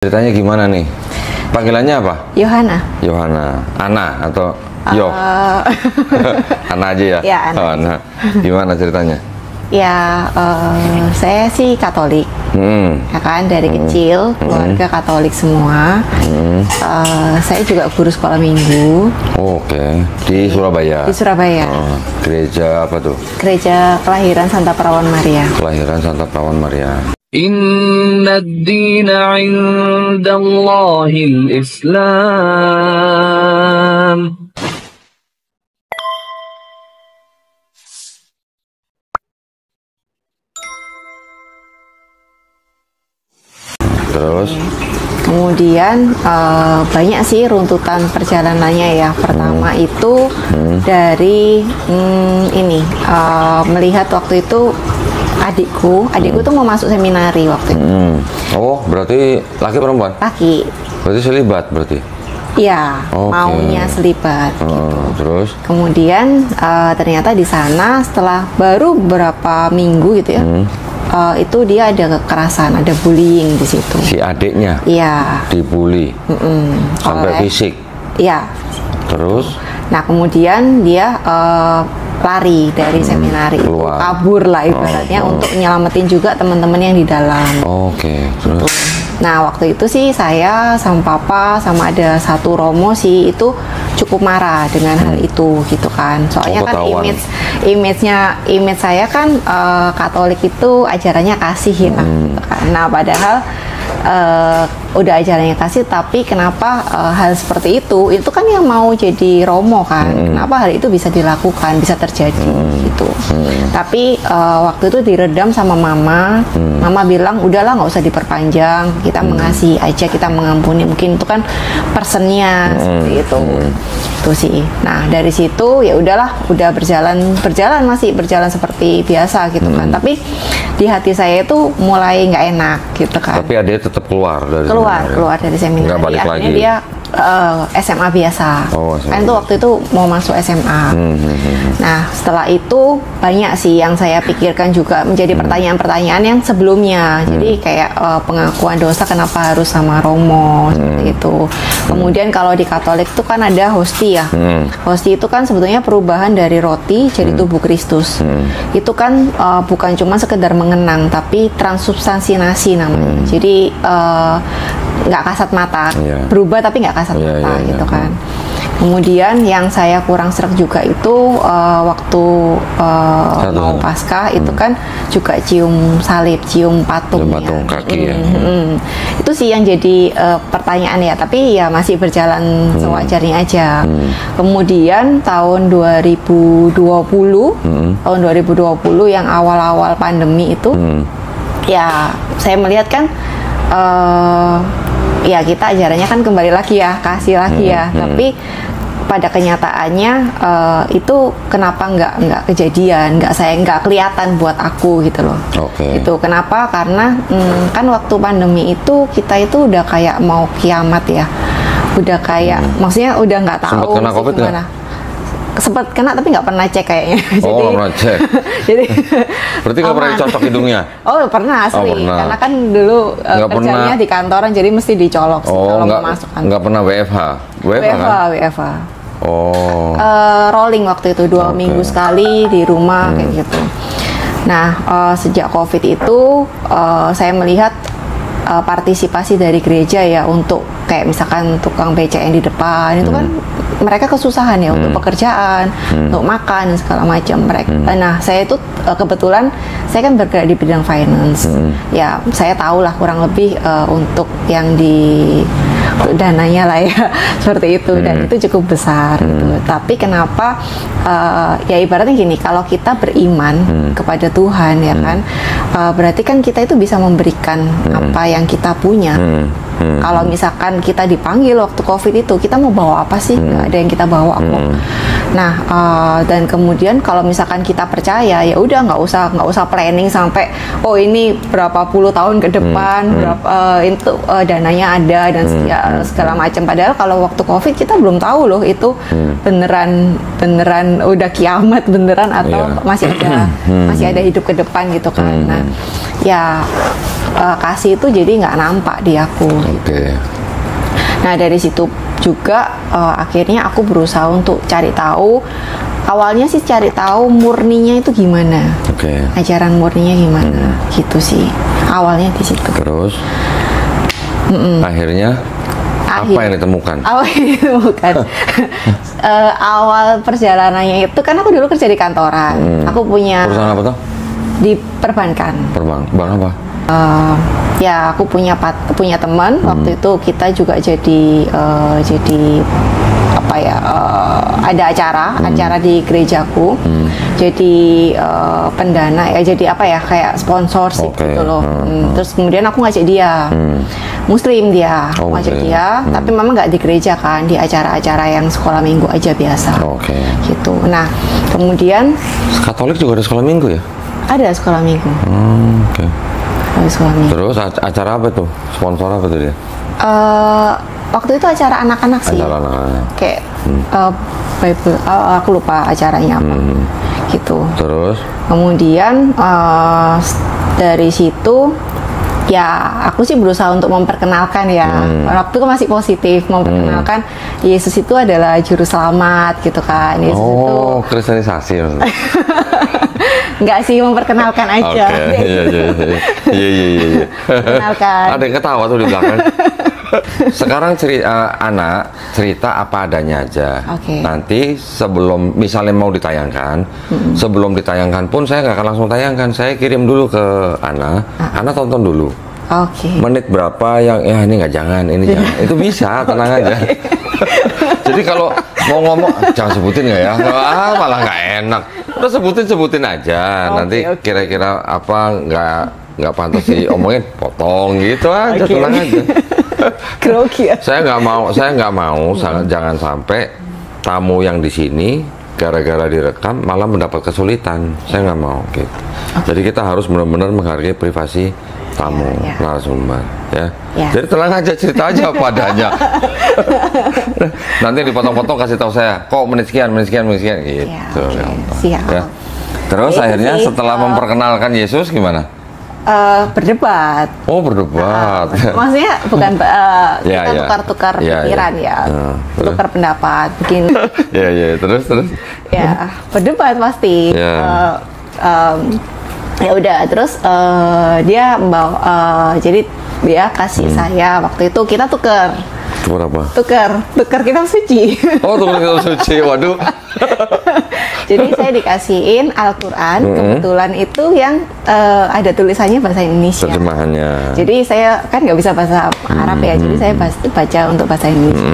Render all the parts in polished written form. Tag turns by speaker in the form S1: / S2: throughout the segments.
S1: Ceritanya gimana nih? Panggilannya apa?
S2: Yohana.
S1: Yohana. Ana atau Yoh? Ana aja ya?
S2: Ya, Ana.
S1: Oh, Ana. Gimana ceritanya?
S2: Ya, saya sih Katolik. Ya kan, dari kecil keluarga Katolik semua. Saya juga guru sekolah minggu.
S1: Oh, oke. Di Surabaya?
S2: Di Surabaya.
S1: Oh, gereja apa tuh?
S2: Gereja Kelahiran Santa Perawan Maria.
S1: Kelahiran Santa Perawan Maria.
S3: Inna ad-dina 'inda Allahil Islam.
S1: Terus?
S2: Kemudian banyak sih runtutan perjalanannya ya. Pertama itu dari melihat waktu itu adikku tuh mau masuk seminari waktu itu.
S1: Oh, berarti laki perempuan?
S2: Laki.
S1: Berarti selibat berarti?
S2: Iya,
S1: Oke.
S2: maunya selibat gitu.
S1: Terus?
S2: Kemudian ternyata di sana setelah baru beberapa minggu gitu ya, itu dia ada kekerasan, ada bullying di situ.
S1: Si adiknya
S2: Iya.
S1: dibully sampai fisik?
S2: Iya.
S1: Terus?
S2: Nah kemudian dia lari dari seminari itu,
S1: keluar.
S2: kabur lah ibaratnya untuk nyelamatin juga teman-teman yang di dalam.
S1: Oke. Terus?
S2: Nah waktu itu sih saya sama papa sama ada satu romo sih itu cukup marah dengan hal itu gitu kan. Soalnya kan
S1: ketahuan.
S2: image saya kan Katolik itu ajarannya kasih ya gitu kan. Nah padahal udah ajarannya kasih, tapi kenapa hal seperti itu kan yang mau jadi romo kan, kenapa hal itu bisa dilakukan, bisa terjadi gitu. Tapi waktu itu diredam sama mama. Mama bilang udahlah nggak usah diperpanjang, kita mengasihi aja, kita mengampuni. Mungkin itu kan personnya seperti itu sih. Nah dari situ ya udahlah, udah berjalan masih berjalan seperti biasa gitu kan. Tapi di hati saya itu mulai nggak enak gitu kan.
S1: Tapi adiknya tetap keluar dari
S2: keluar dari seminari.
S1: Nggak balik
S2: Akhirnya
S1: lagi?
S2: dia SMA biasa.
S1: Oh, SMA.
S2: Kan itu waktu itu mau masuk SMA. Nah setelah itu banyak sih yang saya pikirkan juga menjadi pertanyaan-pertanyaan yang sebelumnya. Jadi kayak pengakuan dosa kenapa harus sama romo seperti itu. Kemudian kalau di Katolik itu kan ada hosti ya. Hosti itu kan sebetulnya perubahan dari roti jadi tubuh Kristus. Itu kan bukan cuma sekedar mengenang, tapi transubstansiasi namanya. Jadi nggak kasat mata, berubah tapi nggak kasat mata gitu kan. Kemudian yang saya kurang sreg juga itu waktu mau Paskah itu kan juga cium salib, cium patung ya.
S1: kaki ya.
S2: Itu sih yang jadi pertanyaan ya, tapi ya masih berjalan sewajarnya aja. Kemudian tahun 2020 yang awal-awal pandemi itu ya saya melihat kan ya kita ajarannya kan kembali lagi ya, kasih lagi ya, tapi pada kenyataannya itu kenapa nggak kejadian, nggak kelihatan buat aku gitu loh. Itu kenapa? Karena kan waktu pandemi itu kita itu udah kayak mau kiamat ya, udah kayak maksudnya udah nggak tahu
S1: Sempat kena COVID
S2: gimana. Sempat kena tapi nggak pernah cek kayaknya.
S1: Oh, nggak pernah cek.
S2: Jadi
S1: berarti nggak pernah dicocok hidungnya?
S2: Oh pernah asli,
S1: pernah.
S2: karena kan dulu kerjanya di kantoran jadi mesti dicolok sih kalau mau masuk kantor.
S1: Nggak pernah WFH?
S2: WFH.
S1: Oh.
S2: Rolling waktu itu 2 minggu sekali di rumah kayak gitu. Nah sejak COVID itu saya melihat partisipasi dari gereja ya untuk kayak misalkan tukang beca yang di depan itu kan mereka kesusahan ya untuk pekerjaan, untuk makan dan segala macam mereka. Nah saya itu kebetulan saya kan bergerak di bidang finance. Ya saya tahu lah kurang lebih untuk yang di dananya lah ya seperti itu, dan itu cukup besar gitu. Tapi kenapa ya ibaratnya gini, kalau kita beriman kepada Tuhan ya kan, berarti kan kita itu bisa memberikan apa yang kita punya. Kalau misalkan kita dipanggil waktu COVID itu, kita mau bawa apa sih? Nggak ada yang kita bawa kok. Nah, dan kemudian kalau misalkan kita percaya, ya udah nggak usah planning sampai oh ini berapa puluh tahun ke depan, berapa itu dananya ada dan segala macam. Padahal kalau waktu COVID kita belum tahu loh itu beneran udah kiamat beneran atau masih ada hidup ke depan gitu kan. Nah, ya kasih itu jadi nggak nampak di aku.
S1: Oke.
S2: Nah dari situ juga akhirnya aku berusaha untuk cari tahu. Awalnya sih cari tahu murninya itu gimana,
S1: Oke.
S2: ajaran murninya gimana, gitu sih. Awalnya di situ.
S1: Terus akhirnya apa yang ditemukan?
S2: Awal itu bukan. Awal perjalanannya itu kan aku dulu kerja di kantoran. Aku punya
S1: Perusahaan apa tuh?
S2: di perbankan.
S1: Bank apa?
S2: Ya aku punya teman waktu itu kita juga jadi apa ya ada acara di gerejaku. Jadi pendana ya jadi apa ya kayak sponsor sih
S1: Oke.
S2: gitu loh. Terus kemudian aku ngajak dia. Muslim dia,
S1: Oh,
S2: ngajak
S1: oke.
S2: dia, tapi memang nggak di gereja kan, di acara-acara yang sekolah minggu aja biasa.
S1: Oke.
S2: Gitu. Nah, kemudian
S1: Katolik juga ada sekolah minggu ya?
S2: ada sekolah minggu.
S1: Oke.
S2: Ada sekolah minggu.
S1: Terus acara apa tuh? Sponsor apa tuh dia?
S2: Waktu itu acara anak-anak sih.
S1: Acara anak-anak.
S2: Kayak Bible, aku lupa acaranya apa. Gitu.
S1: Terus?
S2: Kemudian dari situ ya aku sih berusaha untuk memperkenalkan ya. Waktu itu masih positif memperkenalkan Yesus itu adalah juru selamat gitu kan. Yesus itu
S1: Oh, kristenisasi maksudnya.
S2: enggak sih memperkenalkan aja.
S1: Oke, iya.
S2: Perkenalkan.
S1: Ada yang ketawa tuh di belakang. Sekarang anak cerita apa adanya aja.
S2: Oke.
S1: Nanti sebelum misalnya mau ditayangkan, sebelum ditayangkan pun saya nggak akan langsung tayangkan. Saya kirim dulu ke Ana tonton dulu.
S2: Oke.
S1: Menit berapa yang ya ini nggak jangan, ini jangan. Itu bisa, tenang aja. Jadi kalau mau ngomong jangan sebutin nggak ya? Malah nggak enak. Udah sebutin aja.
S2: Oke,
S1: Nanti
S2: oke.
S1: kira-kira apa nggak pantas diomongin, potong gitu aja,
S2: Oke.
S1: tenang aja.
S2: Grogi ya.
S1: Saya nggak mau, jangan sampai tamu yang di sini gara-gara direkam malah mendapat kesulitan. Saya nggak mau gitu. Jadi kita harus benar-benar menghargai privasi tamu,
S2: Ya.
S1: narasumber, ya.
S2: Ya.
S1: Jadi tenang aja, cerita aja apa adanya. Nanti dipotong-potong kasih tahu saya, kok menit sekian gitu.
S2: oke.
S1: gampang.
S2: Siap.
S1: Ya. Terus
S2: Itu
S1: akhirnya
S2: sih,
S1: setelah memperkenalkan Yesus gimana?
S2: Berdebat.
S1: Oh, berdebat.
S2: Maksudnya bukan
S1: Ya,
S2: kita
S1: ya.
S2: tukar-tukar
S1: Ya,
S2: pikiran
S1: ya.
S2: ya,
S1: Terus?
S2: tukar pendapat, bikin
S1: Ya, terus.
S2: ya berdebat pasti.
S1: Ya.
S2: Ya udah, terus dia bawa, jadi dia kasih saya waktu itu kita tukar kitab suci.
S1: Oh, tukar kitab suci, waduh.
S2: Jadi saya dikasihin Al-Quran, kebetulan itu yang ada tulisannya bahasa Indonesia.
S1: Terjemahannya.
S2: Jadi saya kan nggak bisa bahasa Arab ya, jadi saya baca untuk bahasa Indonesia.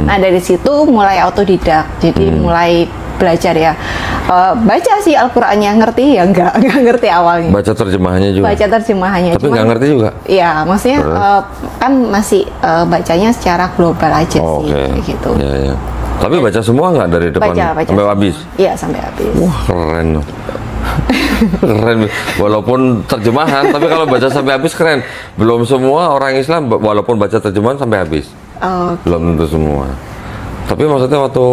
S2: Nah dari situ mulai autodidak, jadi mulai belajar ya. Baca sih Al-Qurannya, ngerti ya nggak ngerti awalnya.
S1: Baca terjemahannya juga.
S2: Baca terjemahannya.
S1: Tapi nggak ngerti juga.
S2: Iya, maksudnya kan masih bacanya secara global aja
S1: Oh,
S2: sih,
S1: oke.
S2: kayak gitu.
S1: Ya. Tapi baca semua nggak dari depan
S2: Baca
S1: sampai habis?
S2: Iya sampai habis.
S1: Wah, keren loh. Keren. Walaupun terjemahan, tapi kalau baca sampai habis keren. Belum semua orang Islam walaupun baca terjemahan sampai habis.
S2: Oh,
S1: Belum tentu semua. Tapi maksudnya waktu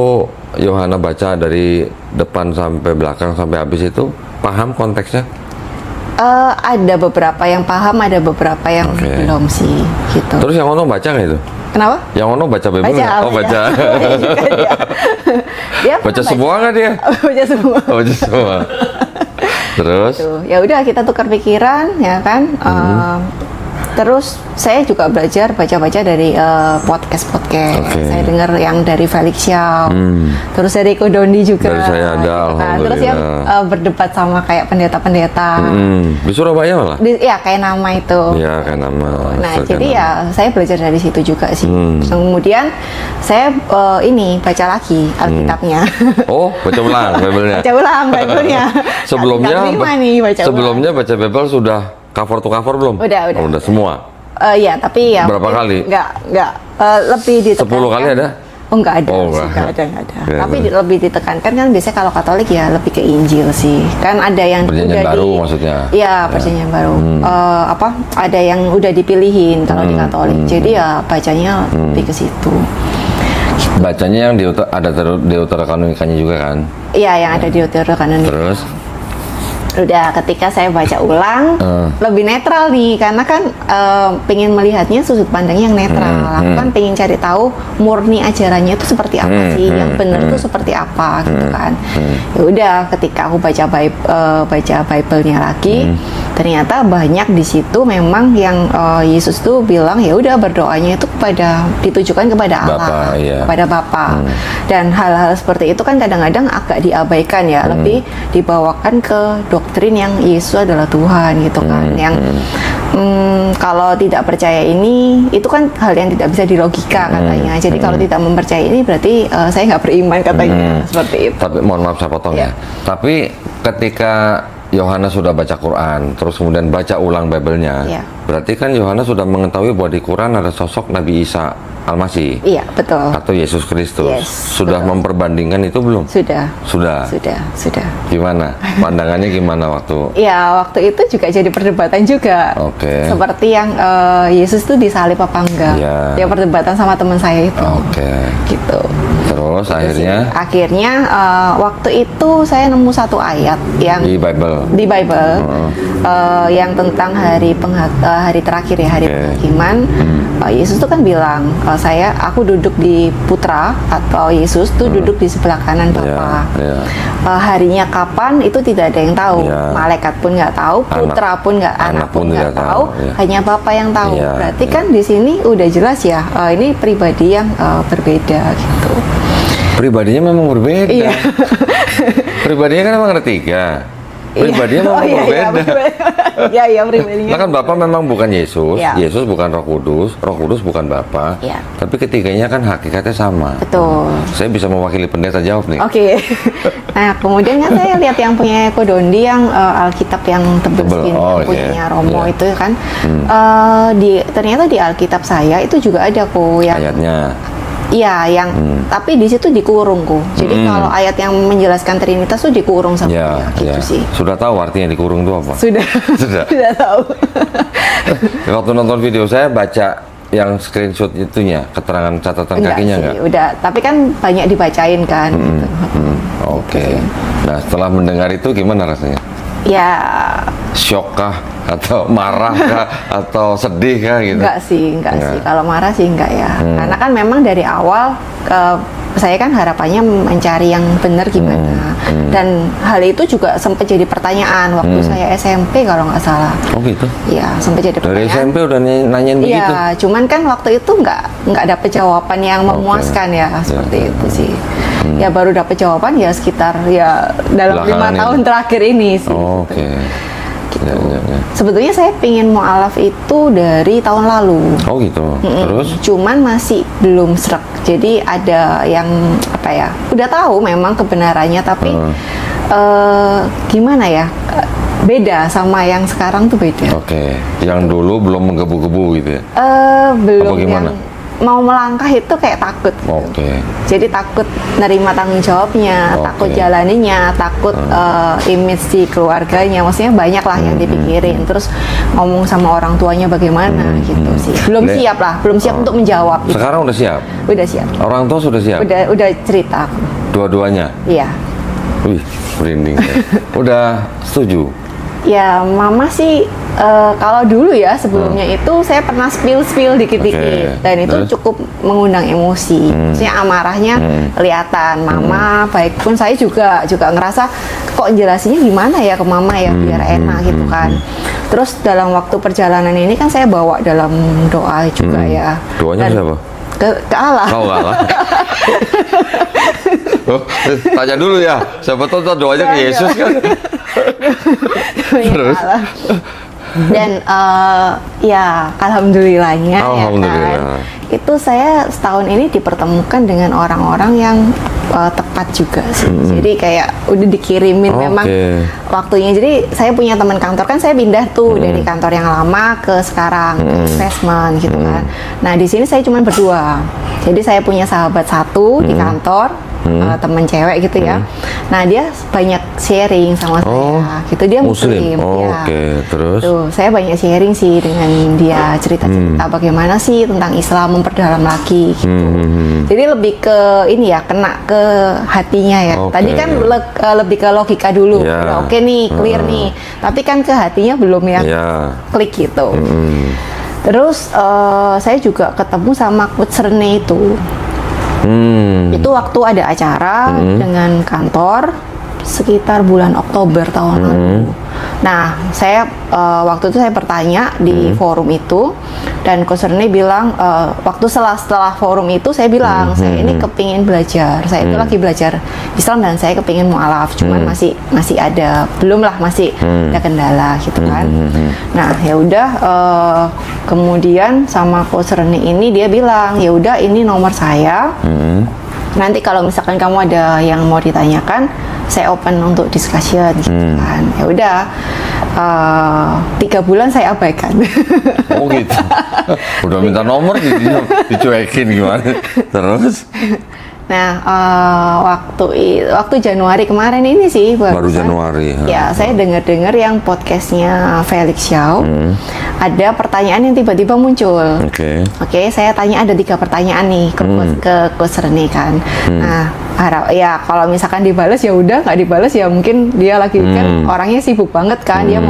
S1: Yohana baca dari depan sampai belakang sampai habis itu paham konteksnya?
S2: ada beberapa yang paham, ada beberapa yang
S1: Oke.
S2: belum sih, gitu.
S1: Terus yang ono baca nggak itu?
S2: Kenapa?
S1: Yang ono baca Bible nggak? Oh, baca.
S2: Baca juga dia. Dia
S1: Baca semua nggak dia?
S2: baca semua.
S1: Oh, baca semua. Terus?
S2: Tuh, ya udah kita tukar pikiran ya kan. Terus saya juga belajar baca-baca dari podcast.
S1: Oke.
S2: Saya dengar yang dari Felix Xiao, terus dari Kodondi juga.
S1: Dari saya ada,
S2: gitu kan. Terus yang berdebat sama kayak pendeta-pendeta.
S1: Di Surabaya malah?
S2: Ya kayak nama itu.
S1: Iya, kan nama.
S2: Nah,
S1: Kan
S2: jadi
S1: nama.
S2: ya saya belajar dari situ juga sih. Kemudian saya ini baca lagi Alkitabnya.
S1: Oh, baca ulang Bible-nya.
S2: Baca ulang Bible-nya.
S1: Sebelumnya
S2: Alkitab 5 nih, baca ulang.
S1: sebelumnya baca Bible sudah cover to cover belum?
S2: Udah.
S1: Oh, udah semua.
S2: Ya, tapi ya
S1: Berapa kali?
S2: Enggak. Lebih ditekankan.
S1: 10 kali ada?
S2: Oh, enggak ada.
S1: Oh,
S2: sih,
S1: enggak.
S2: enggak ada.
S1: Ya,
S2: Tapi
S1: bener.
S2: lebih ditekankan kan biasanya kalau Katolik ya lebih ke Injil sih. Kan ada yang
S1: Perjanjian
S2: udah
S1: baru maksudnya?
S2: Iya, perjanjian baru. Ada yang udah dipilihin kalau di Katolik. Jadi ya bacanya lebih ke situ.
S1: Bacanya yang ada Deuterokanonikannya juga kan?
S2: Iya, yang ada di Deuterokanoni.
S1: Terus?
S2: Udah ketika saya baca ulang lebih netral nih, karena kan pengen melihatnya sudut pandangnya yang netral. Aku kan pengen cari tahu murni ajarannya itu seperti apa sih, yang benar itu seperti apa gitu kan. Ya udah ketika aku baca Bible-nya lagi, ternyata banyak di situ memang yang Yesus tuh bilang ya udah berdoanya itu ditujukan kepada Allah, kepada Bapa. Dan hal-hal seperti itu kan kadang-kadang agak diabaikan ya, lebih dibawakan ke doktrin yang Yesus adalah Tuhan gitu kan. Yang kalau tidak percaya ini, itu kan hal yang tidak bisa dilogika katanya. Jadi kalau tidak mempercayai ini berarti saya nggak beriman katanya, seperti itu.
S1: Tapi mohon maaf saya potong ya. Tapi ketika Yohanes sudah baca Quran, terus kemudian baca ulang Bible-nya, berarti kan Yohanes sudah mengetahui bahwa di Quran ada sosok Nabi Isa Al-Masih.
S2: Iya, betul.
S1: Atau Yesus Kristus.
S2: Yes,
S1: sudah
S2: betul.
S1: memperbandingkan itu belum?
S2: Sudah.
S1: Sudah. Gimana? Pandangannya gimana waktu?
S2: Ya, waktu itu juga jadi perdebatan juga.
S1: Oke.
S2: Seperti yang Yesus tuh disalib apa enggak? Ya perdebatan sama teman saya itu. Gitu.
S1: Terus akhirnya
S2: waktu itu saya nemu satu ayat yang
S1: di Bible.
S2: Yang tentang hari terakhir ya, hari penghakiman. Yesus tuh kan bilang, aku duduk di Putra, atau Yesus tuh duduk di sebelah kanan Bapa. Harinya kapan itu tidak ada yang tahu. Malaikat pun nggak tahu, Putra pun nggak, anak pun nggak tahu, hanya Bapa yang tahu. Berarti kan di sini udah jelas ya, ini pribadi yang berbeda gitu.
S1: Pribadinya memang berbeda.
S2: Iya.
S1: Pribadinya kan memang ada 3. Pribadinya memang berbeda.
S2: Iya, pribadinya.
S1: Nah kan Bapa memang bukan Yesus, Yesus bukan Roh Kudus bukan Bapa. Tapi ketiganya kan hakikatnya sama.
S2: Betul.
S1: Saya bisa mewakili pendeta jawab nih.
S2: Oke. Nah kemudian kan saya lihat yang punya Eko Dondi yang Alkitab yang tebel segini, punyanya Romo itu kan. Ternyata di Alkitab saya itu juga ada kok yang
S1: ayatnya.
S2: Iya, yang tapi di situ dikurung kok. Jadi kalau ayat yang menjelaskan Trinitas tuh dikurung sama dia, gitu sih.
S1: Sudah tahu artinya dikurung itu apa?
S2: Sudah tahu.
S1: Waktu nonton video saya baca yang screenshot itunya, keterangan catatan kakinya enggak?
S2: Udah, tapi kan banyak dibacain kan. Gitu.
S1: Oke. Nah setelah mendengar itu gimana rasanya?
S2: Ya.
S1: Shock kah? Atau marah kah? Atau sedih kah gitu?
S2: Enggak sih. Kalau marah sih enggak ya. Karena kan memang dari awal saya kan harapannya mencari yang benar gimana. Dan hal itu juga sempat jadi pertanyaan waktu saya SMP kalau nggak salah.
S1: Oh gitu?
S2: Iya, sempat jadi pertanyaan.
S1: Dari SMP udah nanyain begitu?
S2: Iya, cuman kan waktu itu nggak dapet jawaban yang memuaskan ya, seperti itu sih. Ya baru dapet jawaban ya sekitar ya dalam 5 tahun terakhir ini sih.
S1: Oke. Gitu.
S2: Sebetulnya saya pingin mu'alaf itu dari tahun lalu.
S1: Oh gitu. Terus?
S2: Cuman masih belum srek. Jadi ada yang apa ya? Udah tahu memang kebenarannya, tapi gimana ya? Beda sama yang sekarang tuh beda.
S1: Oke. Yang dulu belum menggebu-gebu gitu ya?
S2: Belum.
S1: Apa gimana?
S2: Mau melangkah itu kayak takut.
S1: Oke.
S2: Jadi takut nerima tanggung jawabnya, takut jalaninya, takut image di keluarganya. Maksudnya banyak lah yang dipikirin. Terus ngomong sama orang tuanya bagaimana gitu sih. Belum siap untuk menjawab. Gitu.
S1: Sekarang udah siap?
S2: Udah siap.
S1: Orang tua sudah siap?
S2: Udah cerita aku.
S1: Dua-duanya?
S2: Iya.
S1: Wih, merinding. Udah setuju?
S2: Ya, mama sih kalau dulu ya sebelumnya itu saya pernah spill dikit-dikit dan itu cukup mengundang emosi. Maksudnya amarahnya kelihatan. Mama baik pun saya juga ngerasa kok jelasinnya gimana ya ke mama ya biar enak gitu kan. Terus dalam waktu perjalanan ini kan saya bawa dalam doa juga ya.
S1: Doanya siapa?
S2: Ke Allah.
S1: Oh, Allah. Tanya dulu ya. Siapa tahu doanya ke Yesus kan. Terus?
S2: Dan ya alhamdulillahnya ya kan, itu saya setahun ini dipertemukan dengan orang-orang yang tepat juga sih. Jadi kayak udah dikirimin memang waktunya. Jadi saya punya teman kantor kan, saya pindah tuh dari kantor yang lama ke sekarang investment gitu kan. Nah di sini saya cuma berdua. Jadi saya punya sahabat satu di kantor, teman cewek gitu ya. Nah dia banyak sharing sama saya, gitu. Dia Muslim.
S1: Oh,
S2: Ya.
S1: Oke, terus?
S2: Tuh, saya banyak sharing sih dengan dia, cerita-cerita bagaimana sih tentang Islam, memperdalam lagi gitu. Jadi lebih ke ini ya, kena ke hatinya ya.
S1: Oke.
S2: Tadi kan lebih ke logika dulu.
S1: Ya.
S2: Udah oke nih, clear nih. Tapi kan ke hatinya belum yang
S1: Ya.
S2: klik gitu. Terus saya juga ketemu sama Coach Rene itu. Itu waktu ada acara dengan kantor sekitar bulan Oktober tahun lalu. Nah, saya waktu itu saya bertanya di forum itu, dan Coach Rene bilang waktu setelah forum itu saya bilang saya ini kepingin belajar, saya itu lagi belajar Islam dan saya kepingin mualaf, cuman masih ada masih ada kendala gitu kan. Nah, ya udah kemudian sama Coach Rene ini dia bilang ya udah ini nomor saya. Nanti kalau misalkan kamu ada yang mau ditanyakan, saya open untuk discussion gitu kan. Ya udah 3 bulan saya abaikan.
S1: Oh gitu. Udah minta nomor dicuekin gimana? Terus?
S2: Nah, waktu Januari kemarin ini sih
S1: Baru Januari.
S2: Ya, saya dengar yang podcastnya Felix Xiao. Ada pertanyaan yang tiba-tiba muncul.
S1: Oke.
S2: Oke, saya tanya ada 3 pertanyaan nih ke Coach Rene kan. Nah, ya kalau misalkan dibalas ya udah, nggak dibalas ya mungkin dia lagi kan orangnya sibuk banget kan, dia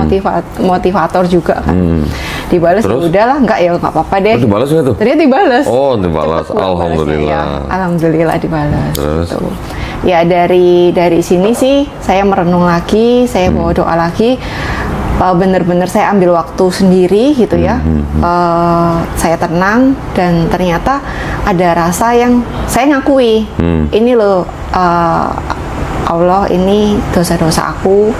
S2: motivator juga kan. Dibalas ya udahlah, nggak ya nggak apa-apa deh.
S1: Terus dibalas nggak tuh?
S2: Ternyata dibalas.
S1: Oh, dibalas.
S2: Cepet
S1: Alhamdulillah.
S2: balasnya, ya. Alhamdulillah dibalas.
S1: Terus?
S2: Gitu. Ya dari sini sih saya merenung lagi, saya bawa doa lagi. Bener-bener saya ambil waktu sendiri gitu ya. Saya tenang dan ternyata ada rasa yang saya ngakui. Ini loh Allah, ini dosa-dosa aku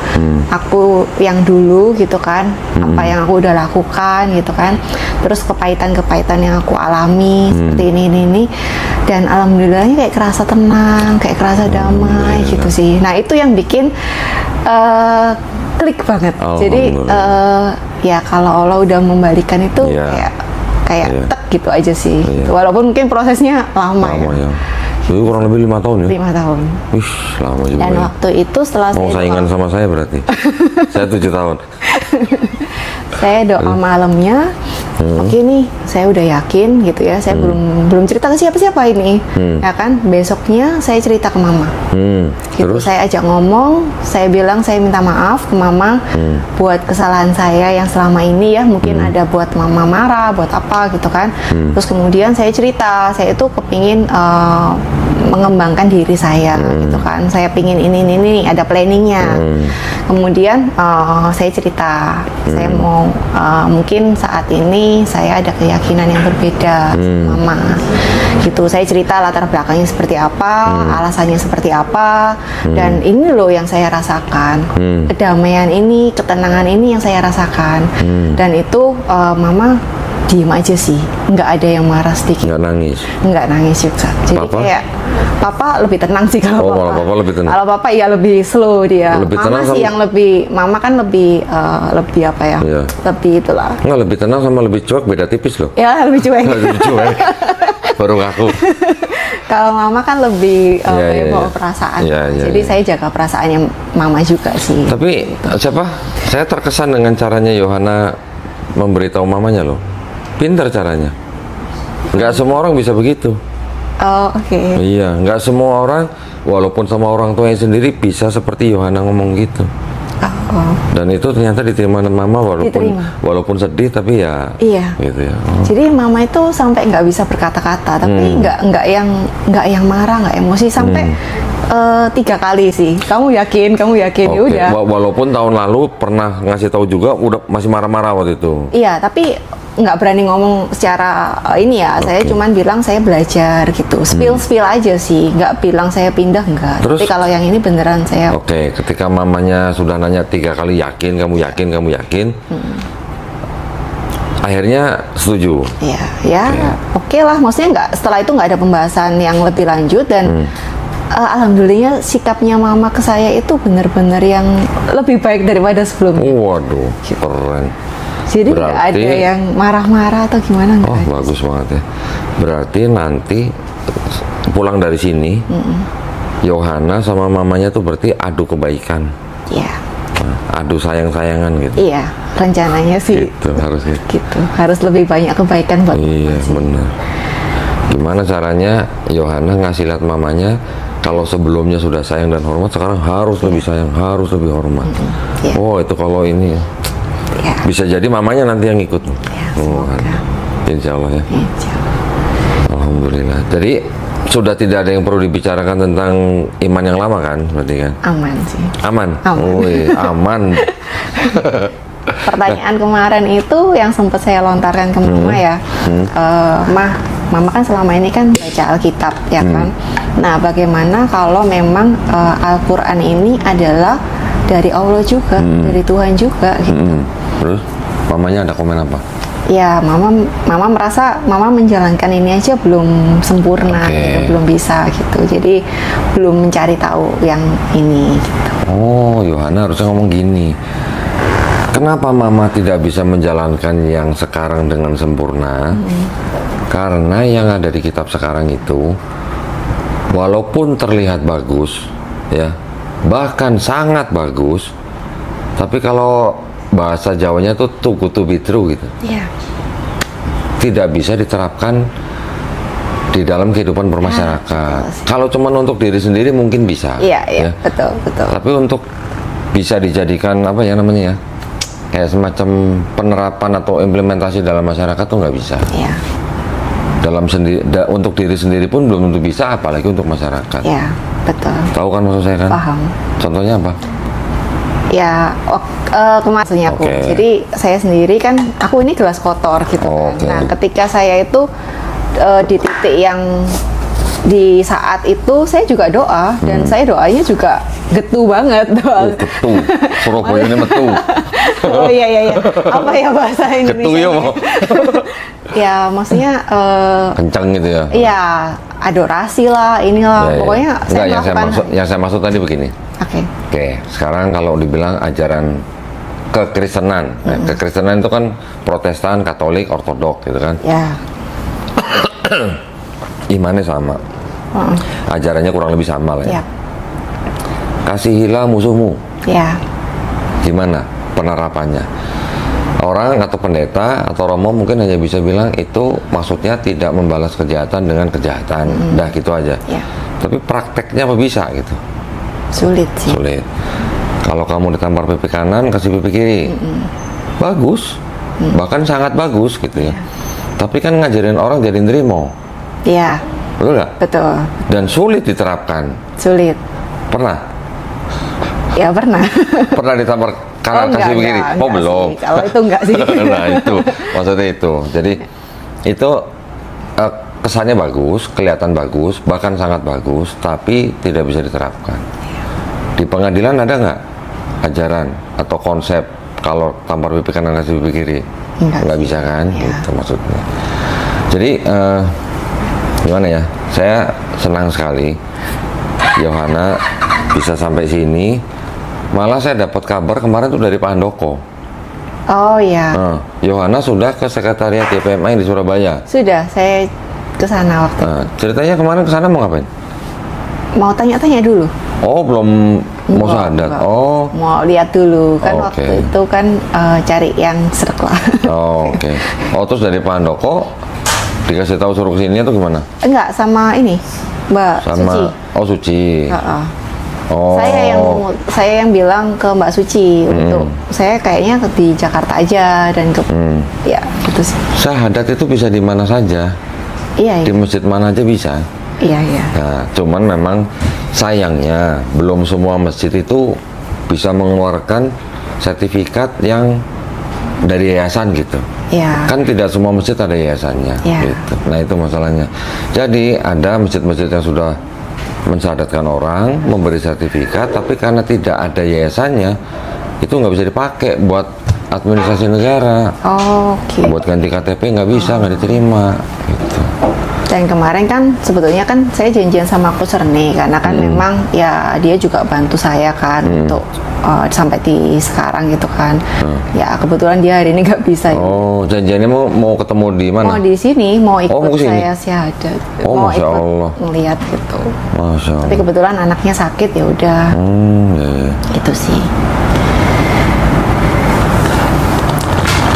S2: yang dulu gitu kan, apa yang aku udah lakukan gitu kan, terus kepahitan-kepahitan yang aku alami seperti ini, dan alhamdulillahnya kayak kerasa tenang, kayak kerasa damai gitu sih. Nah itu yang bikin klik banget. Jadi ya kalau Allah udah membalikan itu kayak tek gitu aja sih. Walaupun mungkin prosesnya lama ya.
S1: Itu kurang lebih 5 tahun ya?
S2: 5 tahun.
S1: Wih, lama juga.
S2: Dan
S1: ya.
S2: waktu itu setelah
S1: mau saingan sama saya berarti. Saya 7 tahun.
S2: Saya doa malamnya, oke nih, saya udah yakin gitu ya. Saya belum cerita ke siapa-siapa ini, ya kan. Besoknya saya cerita ke mama. Gitu,
S1: Terus?
S2: saya ajak ngomong, saya bilang saya minta maaf ke mama buat kesalahan saya yang selama ini ya. Mungkin ada buat mama marah, buat apa gitu kan. Terus kemudian saya cerita, saya itu kepingin mengembangkan diri saya gitu kan. Saya pingin ini ada planningnya. Kemudian saya cerita, saya mau mungkin saat ini saya ada keyakinan yang berbeda sama mama gitu. Saya cerita latar belakangnya seperti apa, alasannya seperti apa, dan ini loh yang saya rasakan, kedamaian ini, ketenangan ini yang saya rasakan. Dan itu mama diem aja sih, nggak ada yang marah sedikit. Nggak nangis juga. Jadi
S1: Papa?
S2: kayak Papa lebih tenang sih kalau
S1: Oh, Papa lebih tenang.
S2: Kalau Papa ya lebih slow dia.
S1: Lebih
S2: Mama
S1: tenang
S2: sih yang lebih, Mama kan lebih apa ya?
S1: Iya.
S2: Lebih itulah.
S1: Nggak, lebih tenang sama lebih cuek beda tipis loh.
S2: Ya lebih cuek.
S1: Lebih cuek. Baru ngaku.
S2: Kalau Mama kan lebih bawa
S1: iya.
S2: perasaan.
S1: Iya, iya,
S2: Jadi
S1: iya.
S2: saya jaga perasaannya Mama juga sih.
S1: Tapi saya terkesan dengan caranya Yohana memberitahu mamanya loh. Pintar caranya. Nggak semua orang bisa begitu.
S2: Oh, oke.
S1: Iya, nggak semua orang, walaupun sama orang tuanya sendiri bisa seperti Yohana ngomong gitu.
S2: Oh.
S1: Dan itu ternyata diterima mama
S2: Diterima.
S1: walaupun sedih tapi ya.
S2: Iya.
S1: Gitu ya. Oh.
S2: Jadi Mama itu sampai nggak bisa berkata-kata, tapi nggak yang marah, nggak emosi sampai 3 kali sih. Kamu yakin? Ya
S1: Oke.
S2: udah.
S1: Walaupun tahun lalu pernah ngasih tahu juga, udah masih marah-marah waktu itu.
S2: Iya, tapi nggak berani ngomong secara ini ya. Saya cuman bilang saya belajar gitu, spill aja sih, nggak bilang saya pindah, enggak.
S1: Terus?
S2: Tapi kalau yang ini beneran saya.
S1: Oke, ketika mamanya sudah nanya 3 kali yakin, kamu yakin, akhirnya setuju.
S2: Ya, oke lah. Maksudnya nggak, setelah itu nggak ada pembahasan yang lebih lanjut dan alhamdulillah sikapnya Mama ke saya itu benar-benar yang lebih baik daripada sebelumnya.
S1: Waduh, keren.
S2: Jadi nggak ada yang marah-marah atau gimana, nggak
S1: Oh,
S2: ada.
S1: bagus banget ya. Berarti nanti pulang dari sini, Yohana sama mamanya tuh berarti adu kebaikan,
S2: Iya.
S1: adu sayang-sayangan gitu.
S2: Iya, rencananya sih
S1: Gitu harusnya.
S2: gitu. Harus lebih banyak kebaikan buat
S1: Iya benar. Gimana caranya Yohana ngasih lihat mamanya kalau sebelumnya sudah sayang dan hormat, sekarang harus lebih sayang, harus lebih hormat.
S2: Iya.
S1: Oh itu kalau ini
S2: ya.
S1: bisa jadi mamanya nanti yang ikut.
S2: Ya,
S1: Oh,
S2: semoga.
S1: insya Allah ya.
S2: Insya Allah.
S1: Alhamdulillah. Jadi sudah tidak ada yang perlu dibicarakan tentang iman yang lama kan, berarti kan?
S2: Aman sih.
S1: Aman.
S2: Aman.
S1: Wih, aman.
S2: Pertanyaan kemarin itu yang sempat saya lontarkan ke Mama ya, Mama kan selama ini kan baca Alkitab ya kan. Nah, bagaimana kalau memang Al-Quran ini adalah dari Allah juga, dari Tuhan juga gitu.
S1: Terus mamanya ada komen apa?
S2: Ya, Mama merasa Mama menjalankan ini aja belum sempurna,
S1: Oke.
S2: gitu, belum bisa gitu. Jadi belum mencari tahu yang ini. Gitu.
S1: Oh, Yohana harusnya ngomong gini. Kenapa Mama tidak bisa menjalankan yang sekarang dengan sempurna? Karena yang ada di kitab sekarang itu, walaupun terlihat bagus, ya, bahkan sangat bagus, tapi kalau bahasa Jawanya tuh too good to be true gitu,
S2: Iya.
S1: tidak bisa diterapkan di dalam kehidupan bermasyarakat. Kalau cuma untuk diri sendiri mungkin bisa.
S2: Iya, iya,
S1: ya.
S2: betul, betul.
S1: Tapi untuk bisa dijadikan apa ya namanya ya, kayak semacam penerapan atau implementasi dalam masyarakat tuh nggak bisa.
S2: Iya.
S1: Dalam untuk diri sendiri pun belum tentu bisa, apalagi untuk masyarakat.
S2: Iya, betul.
S1: Tahu kan maksud saya kan?
S2: Paham.
S1: Contohnya apa?
S2: Ya, kemaksudnya aku.
S1: Oke.
S2: Jadi saya sendiri kan, aku ini gelas kotor gitu kan.
S1: Oke.
S2: Nah, ketika saya itu di titik yang di saat itu saya juga doa dan saya doanya juga getu banget doa.
S1: Oh, ketu. Surabaya metu.
S2: Oh iya iya iya. Apa ya bahasa
S1: Ketu
S2: Indonesia?
S1: ya mau.
S2: Ya, maksudnya
S1: Kencang gitu ya.
S2: iya, adorasi lah, inilah.
S1: Ya, ya.
S2: Pokoknya
S1: Enggak,
S2: melakukan.
S1: yang saya maksud tadi begini.
S2: Oke.
S1: Oke, sekarang kalau dibilang ajaran kekristenan, nah, kekristenan itu kan Protestan, Katolik, Ortodok gitu kan.
S2: Ya.
S1: Imannya sama. Ajarannya kurang lebih sama lah ya.
S2: Ya.
S1: Kasihilah musuhmu.
S2: Ya.
S1: Gimana penerapannya? Orang atau pendeta atau romo mungkin hanya bisa bilang itu maksudnya tidak membalas kejahatan dengan kejahatan. Dah gitu aja.
S2: Ya.
S1: Tapi prakteknya apa bisa gitu?
S2: Sulit sih.
S1: Sulit. Kalau kamu ditampar pipi kanan, kasih pipi kiri. Bagus. Bahkan sangat bagus gitu ya. Tapi kan ngajarin orang jadi nerimo.
S2: Iya,
S1: Betul nggak?
S2: betul.
S1: Dan sulit diterapkan.
S2: Sulit.
S1: Pernah?
S2: Ya pernah.
S1: Pernah ditampar kanan kasih pipi kiri? Oh belum.
S2: Sih. Kalau itu enggak sih.
S1: Nah itu maksudnya itu. Jadi itu kesannya bagus, kelihatan bagus, bahkan sangat bagus, tapi tidak bisa diterapkan. Di pengadilan ada nggak ajaran atau konsep kalau tampar pipi kanan kasih pipi kiri? Nggak bisa kan?
S2: Ya.
S1: Gitu maksudnya. Jadi gimana ya? Saya senang sekali Yohana bisa sampai sini. Malah saya dapat kabar kemarin tuh dari Pak Handoko.
S2: Oh iya.
S1: Yohana sudah ke sekretariat YPMI di Surabaya.
S2: Sudah, saya ke sana waktu.
S1: Nah, ceritanya kemarin ke sana mau ngapain?
S2: Mau tanya-tanya dulu.
S1: Oh, belum mau
S2: Enggak,
S1: syahadat.
S2: enggak.
S1: Oh.
S2: Mau lihat dulu kan
S1: Oke.
S2: waktu itu kan cari yang srek lah.
S1: Oh, oke. Oh, terus dari Pak Handoko dikasih tahu suruh kesini atau gimana?
S2: Enggak, sama ini Mbak
S1: Sama
S2: Suci.
S1: Oh, Suci.
S2: Heeh.
S1: Oh.
S2: Saya yang bilang ke Mbak Suci untuk saya kayaknya di Jakarta aja dan ke ya gitu sih.
S1: Syahadat itu bisa di mana saja.
S2: Iya
S1: Di
S2: iya.
S1: masjid mana aja bisa.
S2: Iya iya.
S1: Nah, cuman memang sayangnya belum semua masjid itu bisa mengeluarkan sertifikat yang dari yayasan gitu.
S2: Iya.
S1: Kan tidak semua masjid ada yayasannya.
S2: Ya.
S1: Gitu. Nah itu masalahnya. Jadi ada masjid-masjid yang sudah mensyahadatkan orang, memberi sertifikat, tapi karena tidak ada yayasannya, itu nggak bisa dipakai buat administrasi negara.
S2: Oh, oke.
S1: Buat ganti KTP nggak bisa, nggak diterima. Gitu.
S2: Dan kemarin kan sebetulnya kan saya janjian sama Coach Rene karena kan memang ya dia juga bantu saya kan untuk sampai di sekarang gitu kan. Ya kebetulan dia hari ini nggak bisa.
S1: Oh, janjiannya mau ketemu di mana?
S2: Mau di sini, mau ikut
S1: mau kesini?
S2: saya syahadat.
S1: Oh,
S2: mau
S1: Masya
S2: ikut
S1: Allah.
S2: ngeliat gitu.
S1: Masya Allah.
S2: Tapi kebetulan anaknya sakit ya udah.
S1: Ya.
S2: Itu sih.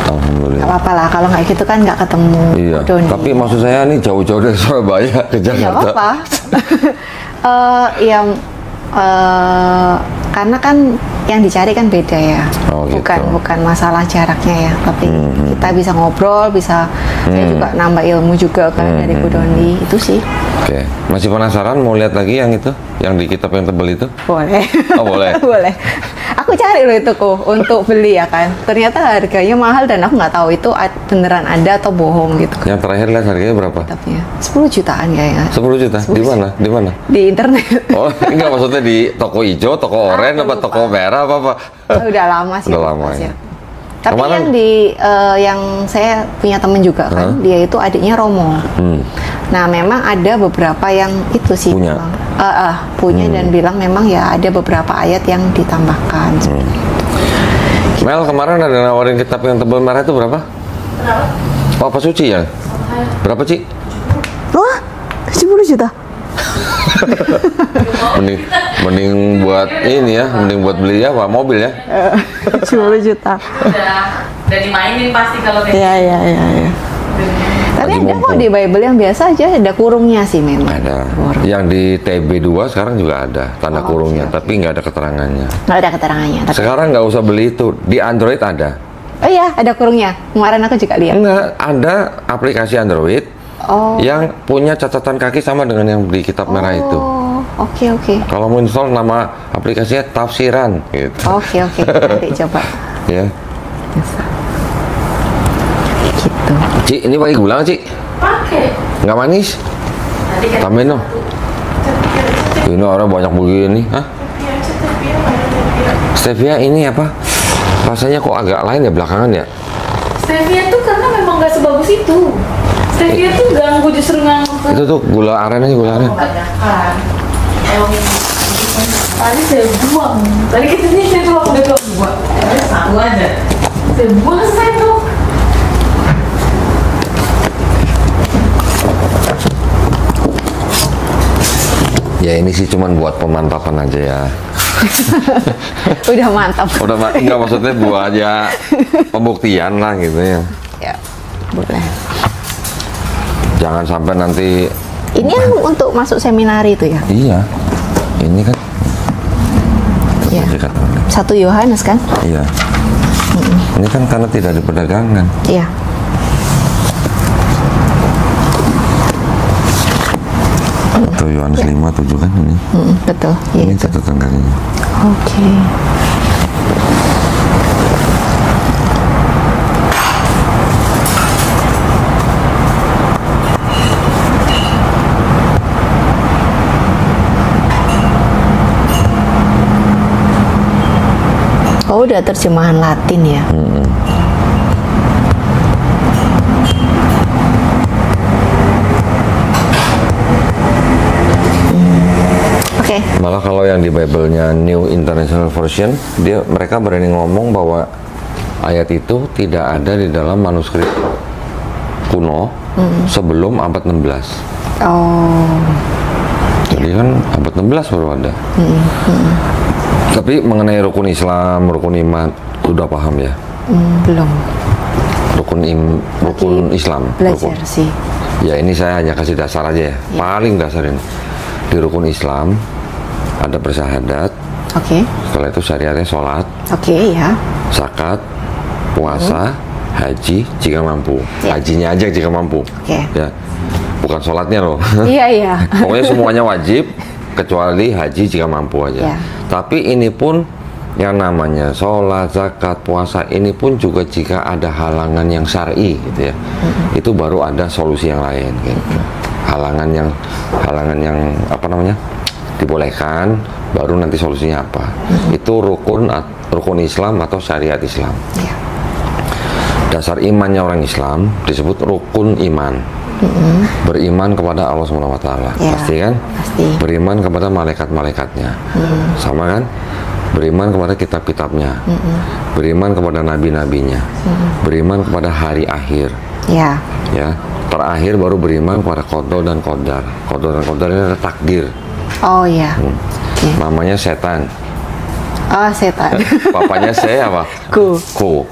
S1: Alhamdulillah.
S2: Gak apa-apa lah, kalau nggak gitu kan nggak ketemu.
S1: Iya.
S2: Doni.
S1: Tapi maksud saya nih jauh-jauh dari Surabaya ke
S2: Nggak
S1: Jakarta.
S2: apa-apa. Ya, karena kan yang dicari kan beda ya.
S1: Oh, gitu.
S2: Bukan masalah jaraknya ya, tapi kita bisa ngobrol, bisa saya juga nambah ilmu juga kan dari Bu Doni, itu sih.
S1: Oke. Masih penasaran mau lihat lagi yang itu? Yang di kitab yang tebel itu?
S2: Boleh.
S1: Oh, boleh.
S2: Boleh. Aku cari loh itu kok untuk beli ya kan. Ternyata harganya mahal dan aku nggak tahu itu beneran ada atau bohong gitu kan.
S1: Yang terakhir lihat harganya berapa?
S2: Kitabnya 10 jutaan kayaknya.
S1: 10 juta? Di mana? Di mana?
S2: Di internet.
S1: Oh, enggak maksudnya di toko hijau, toko oranye, apa
S2: lupa.
S1: toko merah, apa?
S2: Udah lama sih.
S1: Udah
S2: lupa
S1: lama
S2: sih.
S1: ya.
S2: Tapi
S1: Kemana?
S2: yang di yang saya punya temen juga kan, dia itu adiknya Romo. Nah, memang ada beberapa yang itu sih
S1: Punya?
S2: memang, punya dan bilang memang ya ada beberapa ayat yang ditambahkan.
S1: Mel, kemarin ada nawarin kitab yang tebel merah itu berapa?
S4: Berapa?
S1: Oh, apa suci ya? Berapa, Ci?
S2: Wah, 70 juta.
S1: mending buat ini ya, mending buat beli apa? Mobil ya?
S2: 70 juta.
S4: Udah dimainin pasti kalau kayak
S2: Iya. Tapi
S1: Lagi
S2: ada kok
S1: mumpung.
S2: di Bible yang biasa aja ada kurungnya sih memang.
S1: Ada.
S2: Kurung.
S1: Yang di TB2 sekarang juga ada tanda kurungnya, tapi nggak ada keterangannya.
S2: Nggak ada keterangannya. Tapi,
S1: Sekarang nggak usah beli itu. Di Android ada.
S2: oh iya, ada kurungnya. Kemarin aku juga lihat.
S1: Enggak, ada aplikasi Android
S2: Oh.
S1: yang punya catatan kaki sama dengan yang di kitab merah itu.
S2: Oh, oke.
S1: Kalau mau install nama aplikasinya Tafsiran gitu.
S2: Oke. Nanti coba.
S1: Ya.
S2: Bisa. Gitu.
S1: Ci, ini pakai gula nggak, Ci?
S4: pakai.
S1: Nggak manis?
S4: Tadi kan
S1: Tambahin dong. Ini orang banyak begini. Hah? Stevia ini apa? Rasanya kok agak lain ya belakangan ya?
S4: stevia tuh karena memang nggak sebagus itu. Stevia tuh ganggu, justru nganggu.
S1: Itu tuh gula aren aja, gula aren.
S4: Kebanyakan. Tadi saya buang. Tadi kita nih saya tuh udah buang. Ada satu aja. Saya buang saya tuh.
S1: Ya ini sih cuman buat pemantapan aja ya.
S2: Udah mantap.
S1: Enggak maksudnya buat aja pembuktian lah gitu ya.
S2: Ya, boleh.
S1: Jangan sampai nanti
S2: Ini yang untuk masuk seminar itu ya?
S1: iya. Ini kan
S2: Iya.
S1: dikatakan.
S2: 1 Yohanes kan?
S1: Iya. Ini kan karena tidak diperdagangkan.
S2: Iya.
S1: Tuh Yohanes 5:7 kan ini.
S2: Betul. Iya
S1: Ini
S2: itu.
S1: catatan kakinya.
S2: Oke. Oh, udah terjemahan Latin ya? Oke.
S1: Malah kalau yang di Bible-nya New International Version, mereka berani ngomong bahwa ayat itu tidak ada di dalam manuskrip kuno sebelum abad 16.
S2: Oh.
S1: Jadi kan abad 16 baru ada. Tapi mengenai rukun Islam, rukun iman, udah paham ya?
S2: Belum.
S1: Rukun Islam.
S2: Belajar
S1: Rukun.
S2: sih.
S1: Ya ini saya hanya kasih dasar aja ya. Paling dasar ini. Di rukun Islam ada bersyahadat,
S2: Oke.
S1: setelah itu syariatnya sholat,
S2: Oke ya.
S1: zakat, puasa, haji jika mampu.
S2: Ya.
S1: Hajinya aja jika mampu.
S2: Oke.
S1: Ya. Bukan sholatnya loh.
S2: Iya.
S1: Pokoknya semuanya wajib kecuali haji jika mampu aja.
S2: Ya.
S1: Tapi ini pun yang namanya sholat, zakat, puasa ini pun juga jika ada halangan yang syar'i gitu ya. Itu baru ada solusi yang lain gitu. Halangan yang apa namanya? Dibolehkan, baru nanti solusinya apa. Itu rukun Islam atau syariat Islam.
S2: Iya.
S1: Dasar imannya orang Islam disebut rukun iman. beriman kepada Allah Subhanahu wa taala.
S2: Ya,
S1: Pasti kan?
S2: pasti.
S1: Beriman kepada malaikat-malaikatnya. Sama kan? Beriman kepada kitab-kitabnya. Beriman kepada nabi-nabinya. Beriman kepada hari akhir.
S2: Ya.
S1: Ya. Terakhir baru beriman kepada qada dan qadar. Qada dan qadar ini adalah takdir.
S2: Oh iya. Ya.
S1: Namanya setan.
S2: Oh, setan.
S1: Papanya saya apa?
S2: Ku.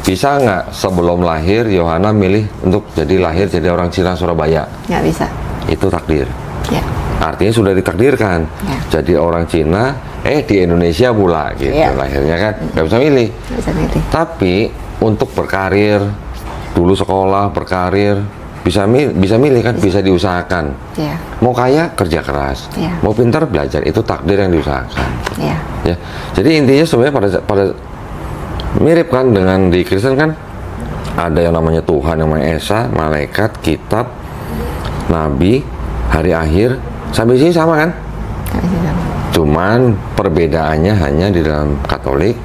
S1: Bisa nggak sebelum lahir Yohana milih untuk lahir jadi orang Cina Surabaya?
S2: Nggak bisa.
S1: Itu takdir.
S2: Ya.
S1: Artinya sudah ditakdirkan.
S2: Ya.
S1: Jadi orang Cina, di Indonesia pula gitu.
S2: Ya.
S1: Lahirnya kan nggak bisa milih.
S2: Nggak bisa milih.
S1: Tapi untuk berkarir, dulu sekolah berkarir, bisa milih kan, bisa diusahakan.
S2: Ya.
S1: Mau kaya kerja keras,
S2: Ya.
S1: mau pintar belajar, itu takdir yang diusahakan.
S2: Ya.
S1: Ya, jadi intinya sebenarnya pada mirip kan dengan di Kristen kan ada yang namanya Tuhan, yang Maha Esa, malaikat, kitab, nabi, hari akhir, sampai sini sama kan?
S2: Nggak bisa sama.
S1: Cuman perbedaannya hanya di dalam Katolik,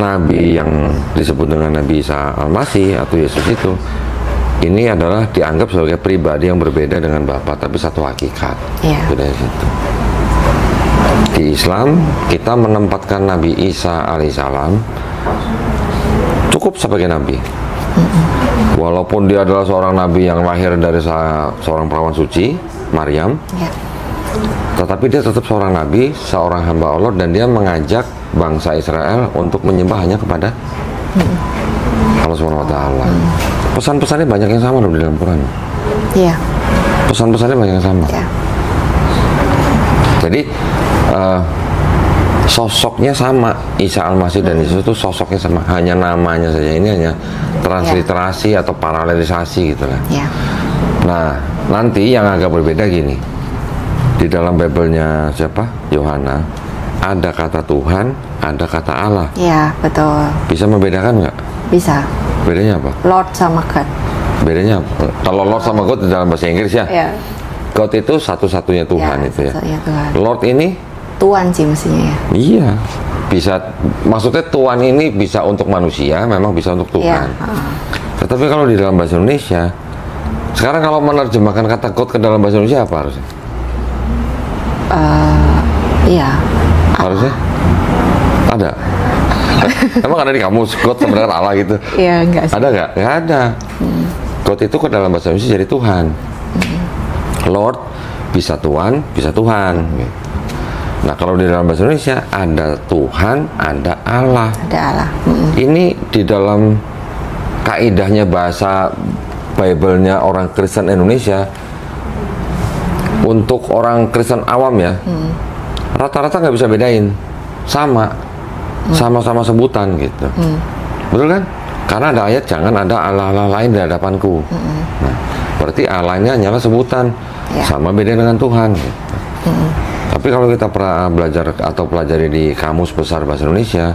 S1: nabi yang disebut dengan Nabi Isa Al-Masih atau Yesus itu, ini adalah dianggap sebagai pribadi yang berbeda dengan Bapa, tapi satu hakikat.
S2: Iya.
S1: Beda di situ. Di Islam kita menempatkan Nabi Isa alaihissalam cukup sebagai nabi. Walaupun dia adalah seorang nabi yang lahir dari seorang perawan suci, Maryam,
S2: Ya.
S1: tetapi dia tetap seorang nabi, seorang hamba Allah, dan dia mengajak bangsa Israel untuk menyembah hanya kepada Allah Subhanahu wa taala. Pesan-pesannya banyak yang sama loh di dalam Quran.
S2: Iya.
S1: Pesan-pesannya banyak yang sama.
S2: Ya.
S1: Jadi sosoknya sama, Isa Al-Masih dan Yesus itu sosoknya sama, hanya namanya saja. Ini hanya transliterasi atau paralelisasi gitu lah.
S2: Ya.
S1: Nah, nanti yang agak berbeda gini. Di dalam Bible-nya siapa? Yohana, ada kata Tuhan, ada kata Allah.
S2: Ya, betul.
S1: Bisa membedakan nggak?
S2: Bisa.
S1: Bedanya apa?
S2: Lord sama God.
S1: Bedanya apa? Kalau Lord sama God di dalam bahasa Inggris ya.
S2: Ya.
S1: God itu satu-satunya Tuhan
S2: Ya,
S1: itu ya.
S2: satu-satunya Tuhan.
S1: Lord ini
S2: Tuhan sih mestinya ya.
S1: iya, bisa, maksudnya Tuhan ini bisa untuk manusia, memang bisa untuk
S2: Iya.
S1: Tuhan. Tetapi kalau di dalam bahasa Indonesia, sekarang kalau menerjemahkan kata God ke dalam bahasa Indonesia apa harusnya?
S2: Iya.
S1: Harusnya ada. Emang ada di kamus God sebenarnya Allah gitu?
S2: Iya, enggak sih.
S1: Ada nggak? Nggak ada. God itu ke dalam bahasa Indonesia jadi Tuhan. Lord bisa Tuhan, bisa Tuhan. Nah, kalau di dalam bahasa Indonesia ada Tuhan, ada Allah.
S2: Ada Allah.
S1: Ini di dalam kaidahnya bahasa Bible-nya orang Kristen Indonesia, untuk orang Kristen awam ya, rata-rata nggak bisa bedain, sama-sama sebutan gitu. Betul kan? Karena ada ayat jangan ada Allah-Allah lain di hadapanku. Nah, berarti Allah ini hanyalah sebutan, sama beda dengan Tuhan. Gitu. Tapi kalau kita pernah belajar atau pelajari di Kamus Besar Bahasa Indonesia,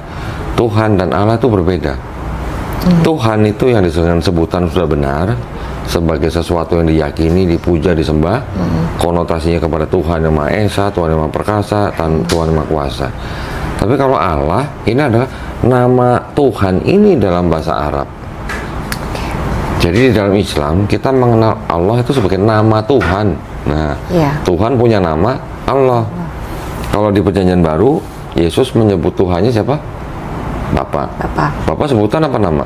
S1: Tuhan dan Allah itu berbeda. Tuhan itu yang disebutkan sebutan sudah benar, sebagai sesuatu yang diyakini, dipuja, disembah, konotasinya kepada Tuhan yang Maha Esa, Tuhan yang Maha Perkasa, Tuhan yang Maha Kuasa. Tapi kalau Allah, ini adalah nama Tuhan ini dalam bahasa Arab. Jadi di dalam Islam, kita mengenal Allah itu sebagai nama Tuhan. Nah, Tuhan punya nama Allah. Kalau di Perjanjian Baru, Yesus menyebut Tuhannya siapa? Bapa. Bapa sebutan apa nama?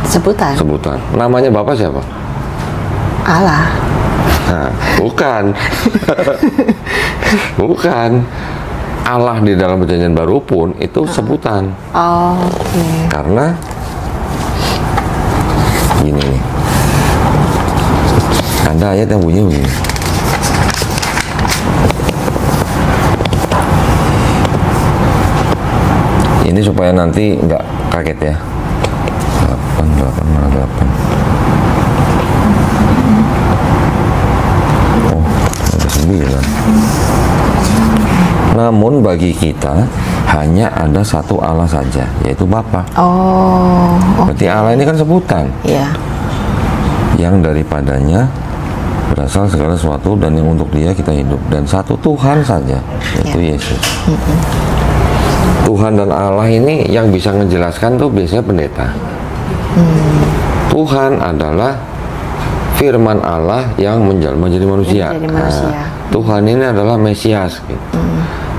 S2: Sebutan.
S1: Sebutan. Namanya Bapa siapa?
S2: Allah.
S1: Nah, bukan. Bukan. Allah di dalam Perjanjian Baru pun itu sebutan.
S2: Oh, oke.
S1: Karena gini nih. Ada ayat yang bunyi begini. Ini supaya nanti nggak kaget ya. 8 mana 8. Oh, ada 9. Namun bagi kita hanya ada satu Allah saja, yaitu Bapa.
S2: Oh.
S1: Berarti Allah ini kan sebutan.
S2: Iya.
S1: Yang daripadanya berasal segala sesuatu dan yang untuk Dia kita hidup, dan satu Tuhan saja, yaitu Yesus. Tuhan dan Allah ini yang bisa menjelaskan tuh biasanya pendeta. Tuhan adalah firman Allah yang menjelma jadi manusia.
S2: Menjadi manusia.
S1: Nah, Tuhan ini adalah Mesias gitu.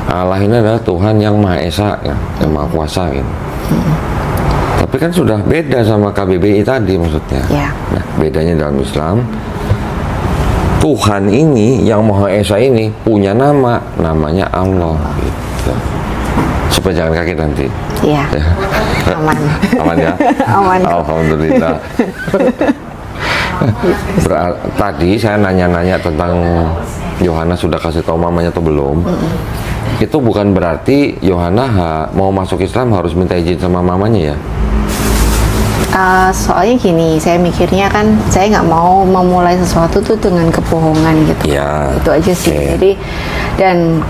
S1: Allah ini adalah Tuhan yang Maha Esa ya, yang Maha Kuasa gitu. Tapi kan sudah beda sama KBBI tadi maksudnya.
S2: Ya.
S1: Nah, bedanya dalam Islam, Tuhan ini yang Maha Esa ini punya nama, namanya Allah gitu. Supaya jangan kaget nanti.
S2: Iya.
S1: Ya.
S2: Aman.
S1: Aman ya?
S2: Aman.
S1: Alhamdulillah. Tadi saya nanya-nanya tentang Yohana sudah kasih tahu mamanya atau belum. Itu bukan berarti Yohana mau masuk Islam harus minta izin sama mamanya ya?
S2: Soalnya gini, saya mikirnya kan saya nggak mau memulai sesuatu tuh dengan kebohongan gitu.
S1: Ya.
S2: Itu aja sih.
S1: Oke.
S2: Jadi dan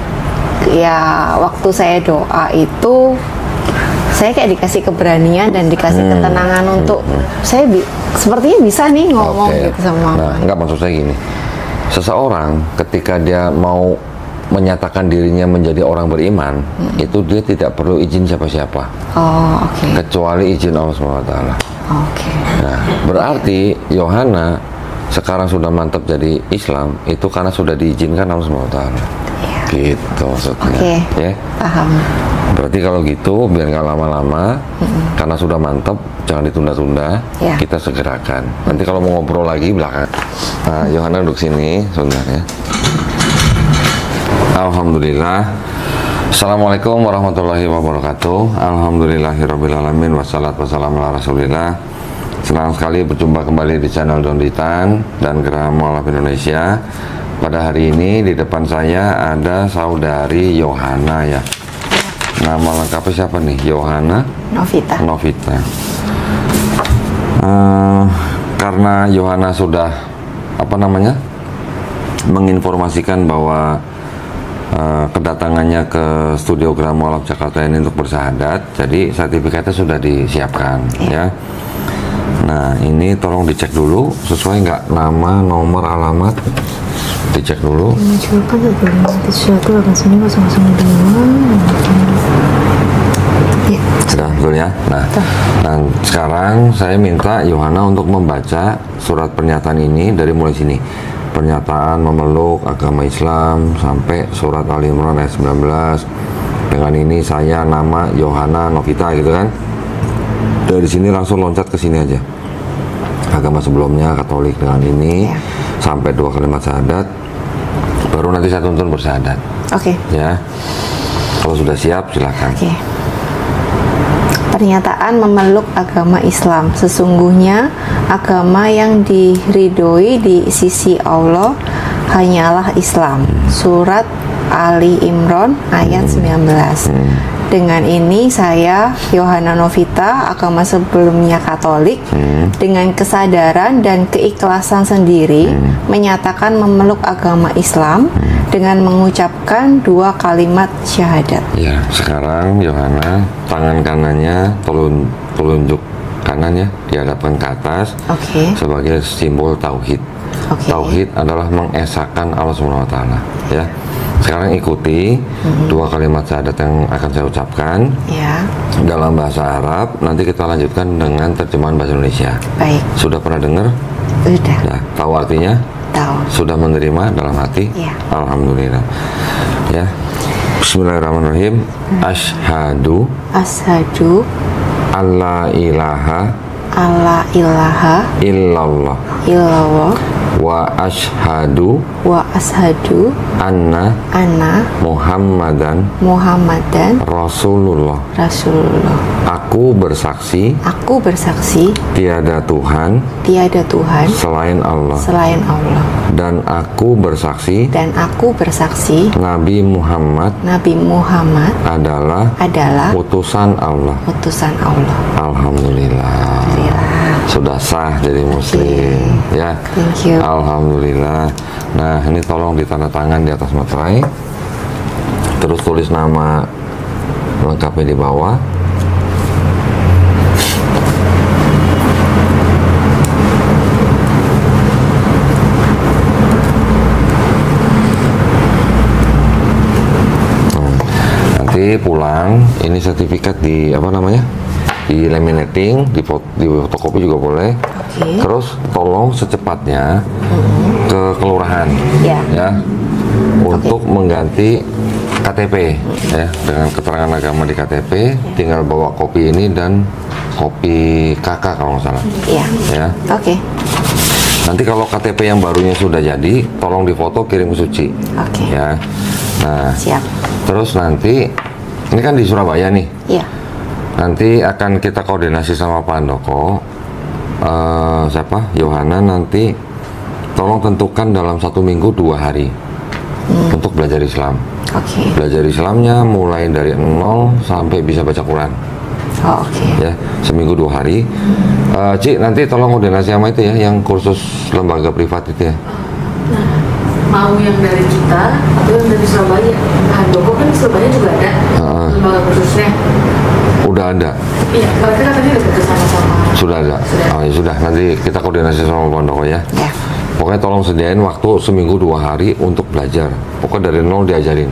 S2: ya waktu saya doa itu saya kayak dikasih keberanian dan dikasih ketenangan untuk saya sepertinya bisa nih ngomong
S1: Oke.
S2: gitu sama
S1: Nah,
S2: mama.
S1: enggak, maksud saya gini. Seseorang ketika dia mau menyatakan dirinya menjadi orang beriman, itu dia tidak perlu izin siapa-siapa,
S2: Oh, oke.
S1: kecuali izin Allah SWT.
S2: Oke.
S1: Nah, berarti Yohana sekarang sudah mantap jadi Islam, itu karena sudah diizinkan Allah SWT. Gitu maksudnya.
S2: Oke.
S1: Ya.
S2: Paham.
S1: Berarti kalau gitu biar nggak lama-lama, karena sudah mantap, jangan ditunda-tunda,
S2: Ya.
S1: kita segerakan. Nanti kalau mau ngobrol lagi belakang. Nah, Yohana duduk sini, sebentar ya. Alhamdulillah. Assalamualaikum warahmatullahi wabarakatuh. Alhamdulillahirrabbilalamin. Wassalatu wassalamu ala rasulillah. Senang sekali berjumpa kembali di channel Donditan dan Geraha Mu'alaf Indonesia. Pada hari ini di depan saya ada saudari Yohana ya. Nama lengkapnya siapa nih? Yohana
S2: Novita.
S1: Novita. Karena Yohana sudah menginformasikan bahwa kedatangannya ke studio Geraha Mu'alaf Jakarta ini untuk bersahadat, jadi sertifikatnya sudah disiapkan ya. Nah, ini tolong dicek dulu sesuai nggak nama, nomor, alamat, dicek dulu.
S4: Menunjukkan sesuatu akan sini 002. Ya.
S1: Sudah, betul ya. Nah, dan sekarang saya minta Yohana untuk membaca surat pernyataan ini dari mulai sini. Pernyataan memeluk agama Islam sampai surat Ali Imran ayat 19. Dengan ini saya nama Yohana Novita gitu kan. Dari sini langsung loncat ke sini aja. Agama sebelumnya Katolik, dengan ini sampai 2 kalimat syahadat. Baru nanti saya tuntun bersyahadat.
S2: Oke.
S1: Ya. Kalau sudah siap silakan.
S2: Oke. Pernyataan memeluk agama Islam. Sesungguhnya agama yang diridhoi di sisi Allah hanyalah Islam. Surat Ali Imran ayat 19. Dengan ini saya, Yohana Novita, agama sebelumnya Katolik, dengan kesadaran dan keikhlasan sendiri menyatakan memeluk agama Islam dengan mengucapkan 2 kalimat syahadat.
S1: Ya, sekarang Yohana tangan kanannya telunjuk kanan ya dihadapkan ke atas sebagai simbol tauhid. Tauhid adalah mengesahkan Allah SWT ya. Sekarang ikuti 2 kalimat syahadat yang akan saya ucapkan dalam bahasa Arab. Nanti kita lanjutkan dengan terjemahan bahasa Indonesia.
S2: Baik.
S1: Sudah pernah dengar?
S2: Sudah.
S1: Ya, tahu artinya?
S2: Tahu.
S1: Sudah menerima dalam hati?
S2: Ya.
S1: Alhamdulillah. Ya. Bismillahirrahmanirrahim. Asyhadu alla ilaha illallah wa asyhadu anna Muhammadan Rasulullah. Aku bersaksi tiada Tuhan selain Allah. Dan aku bersaksi Nabi Muhammad adalah utusan Allah. Alhamdulillah. Sudah sah jadi muslim ya.
S2: Thank you.
S1: Alhamdulillah. Nah, ini tolong ditanda tangan di atas materai. Terus tulis nama lengkapnya di bawah. Nanti pulang ini sertifikat di di laminating, di fotokopi juga boleh. Terus tolong secepatnya ke kelurahan ya untuk mengganti KTP ya, dengan keterangan agama di KTP. Tinggal bawa kopi ini dan kopi KK kalau nggak salah. Ya. Nanti kalau KTP yang barunya sudah jadi, tolong difoto kirim ke Suci. Ya. Nah, terus nanti ini kan di Surabaya nih. Nanti akan kita koordinasi sama Pak Handoko. Siapa? Yohana nanti tolong tentukan dalam 1 minggu 2 hari untuk belajar Islam. Belajar Islamnya mulai dari 0 sampai bisa baca Quran. Ya, seminggu 2 hari. Ci, nanti tolong koordinasi sama itu ya, yang kursus lembaga privat itu ya.
S4: Mau yang dari kita atau yang dari Surabaya? Handoko kan di Surabaya juga ada lembaga kursusnya.
S1: Udah ada.
S4: Iya, mereka katanya udah bekerjasama.
S1: Sudah ada. Oh ya sudah, nanti kita koordinasi sama Pak Handoko ya. Pokoknya tolong sediain waktu seminggu 2 hari untuk belajar. Pokoknya dari 0 diajarin.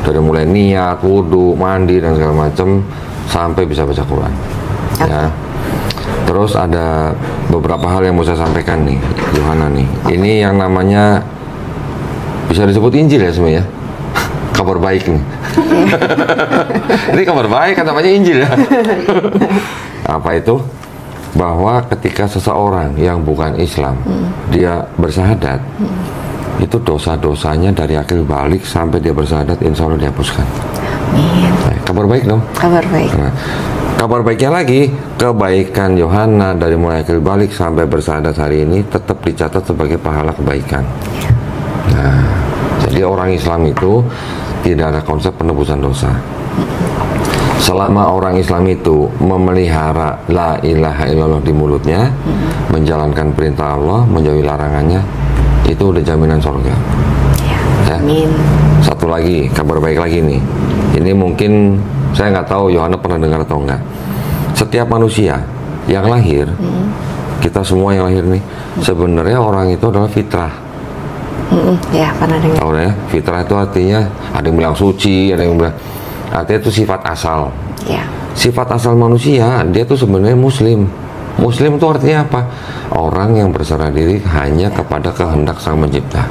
S1: Dari mulai niat, wudhu, mandi dan segala macam sampai bisa baca Quran. Ya. Terus ada beberapa hal yang mau saya sampaikan nih, Yohana nih. Ini yang namanya bisa disebut Injil ya sebenarnya. Kabar baik nih. Ini kabar baik kan, namanya Injil ya. Apa itu? Bahwa ketika seseorang yang bukan Islam dia bersyahadat, itu dosa-dosanya dari akhir balik sampai dia bersyahadat insya Allah dihapuskan. Nah, kabar baik dong. Kabar baik. Nah, kabar baiknya lagi, kebaikan Yohana dari mulai akhir balik sampai bersyahadat hari ini tetap dicatat sebagai pahala kebaikan. Nah, jadi orang Islam itu tidak ada konsep penebusan dosa. Selama orang Islam itu memelihara la ilaha illallah di mulutnya, menjalankan perintah Allah, menjauhi larangannya, itu udah jaminan surga. Ya. Satu lagi, kabar baik lagi nih. Ini mungkin saya nggak tahu Yohana pernah dengar atau enggak. Setiap manusia yang lahir, kita semua yang lahir nih, sebenarnya orang itu adalah fitrah.
S2: Ya, pernah dengar.
S1: Tahu ya, fitrah itu artinya ada yang bilang suci, ada yang bilang artinya itu sifat asal. Sifat asal manusia, dia tuh sebenarnya muslim. Muslim itu artinya apa? Orang yang berserah diri hanya kepada kehendak Sang Pencipta.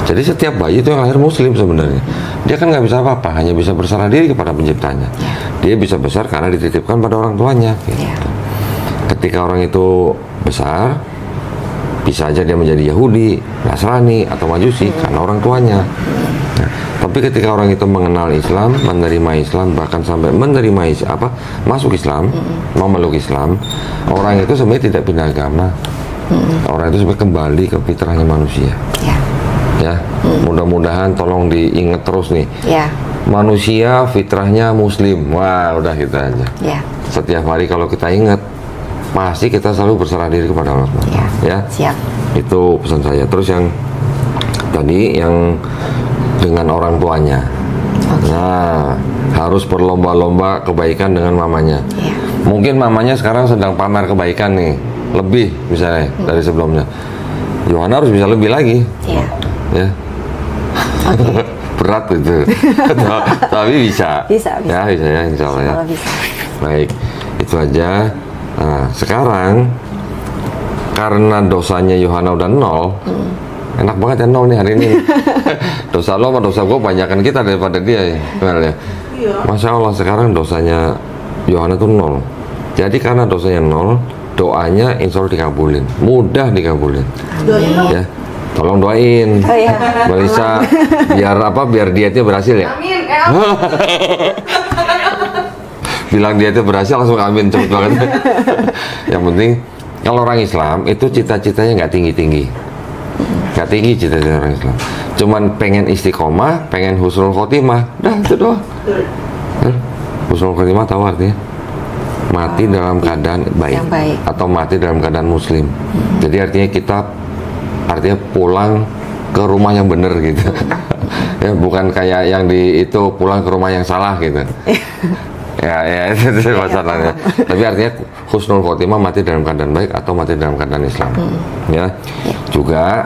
S1: Jadi setiap bayi itu yang lahir muslim sebenarnya. Dia kan nggak bisa apa-apa, hanya bisa berserah diri kepada penciptanya. Dia bisa besar karena dititipkan pada orang tuanya. Gitu. Ketika orang itu besar, bisa aja dia menjadi Yahudi, Nasrani, atau Majusi karena orang tuanya. Nah, tapi ketika orang itu mengenal Islam, menerima Islam, bahkan sampai menerima masuk Islam, memeluk Islam, orang itu sebenarnya tidak pindah agama. Orang itu sebenarnya kembali ke fitrahnya manusia. Ya, mudah-mudahan tolong diingat terus nih. Manusia fitrahnya Muslim. Wah, udah gitu aja. Setiap hari kalau kita ingat, pasti kita selalu berserah diri kepada Allah. Ya, itu pesan saya. Terus yang tadi yang dengan orang tuanya. Nah, harus berlomba-lomba kebaikan dengan mamanya. Mungkin mamanya sekarang sedang pamer kebaikan nih, lebih misalnya dari sebelumnya. Yohana harus bisa lebih lagi. Ya. Berat itu. Tapi bisa. Ya, bisa ya, insya Allah ya. Baik, itu aja. Nah, sekarang karena dosanya Yohana udah 0, enak banget ya 0 nih hari ini. Dosa lo sama dosa gue banyakan kita daripada dia ya. Masya Allah, sekarang dosanya Yohana tuh 0. Jadi karena dosanya 0, doanya insya Allah dikabulin, mudah dikabulin. Ya, tolong doain. Bisa biar dietnya berhasil ya.
S4: Amin.
S1: Bilang dietnya berhasil langsung amin, cepet banget. Yang penting kalau orang Islam itu cita-citanya nggak tinggi-tinggi. Gak tinggi cita-cita orang Islam, cuman pengen istiqomah, pengen husnul khotimah, dah itu doang. Husnul khotimah tahu artinya? Mati dalam keadaan baik, atau mati dalam keadaan muslim. Jadi artinya pulang ke rumah yang benar gitu. Ya, bukan kayak yang itu pulang ke rumah yang salah gitu. Ya itu masalahnya. Tapi artinya husnul khotimah, mati dalam keadaan baik atau mati dalam keadaan Islam. Ya. Juga